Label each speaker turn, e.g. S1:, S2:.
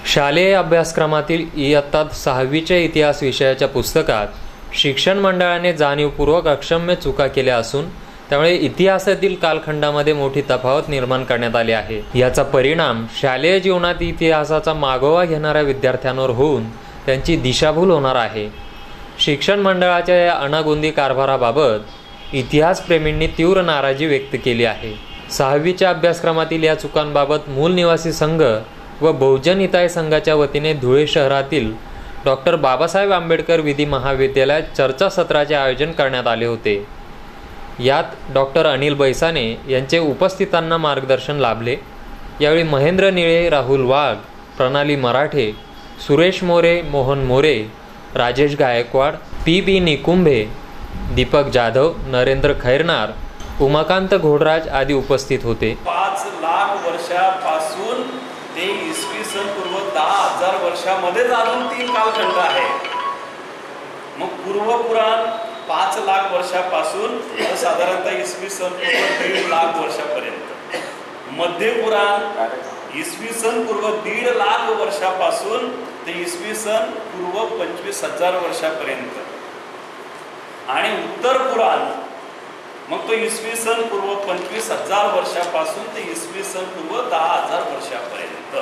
S1: शालेय अभ्यासक्रमातील इयत्ता 6वीच्या इतिहास विषयाच्या पुस्तकात शिक्षण मंडळाने जाणीवपूर्वक अक्षम्य चुका केल्या असून त्यामुळे इतिहासातील कालखंडामध्ये मोठी तफावत निर्माण करण्यात आली आहे। याचा परिणाम शालेय जीवनात इतिहासाचा मागोवा घेणाऱ्या विद्यार्थ्यांवर होऊन त्यांची दिशाभूल होणार आहे। शिक्षण मंडळाच्या या अनागोंदी कारभाराबाबत इतिहासप्रेमींनी तीव्र नाराजी व्यक्त केली आहे। 6वीच्या अभ्यासक्रमातील या चुकांबाबत मूल निवासी संघ व बहुजन हिताय संघाच्या वतीने धुळे शहरातील डॉक्टर बाबासाहेब आंबेडकर विधी महाविद्यालयात चर्चासत्राचे आयोजन करण्यात आले होते। यात डॉक्टर अनिल बैसाने यांचे उपस्थितांना मार्गदर्शन लाभले। यावेळी महेंद्र निळे, राहुल वाघ, प्रणाली मराठे, सुरेश मोरे, मोहन मोरे, राजेश गायकवाड, पी निकुंभे, दीपक जाधव, नरेंद्र खैरनार, उमाकांत घोडराज आदी उपस्थित होते।
S2: 5 लाख वर्षापासून ते इसवी सन पूर्व 10,000 वर्षामध्येच अजून 3 कालखंड आहे। मग पूर्व पुराण 5 लाख वर्षापासून साधारणतः इसवी सन पूर्व 1.5 लाख वर्षापर्यंत, मध्य पुराण इसवी सन पूर्व 1.5 लाख वर्षापासून ते इसवी सन पूर्व 25,000 वर्षापर्यंत, आणि उत्तर पुराण मग तो इसवी सन पूर्व 25,000 वर्षापासून ते इसवी सन पूर्व 10,000 वर्षापर्यंत।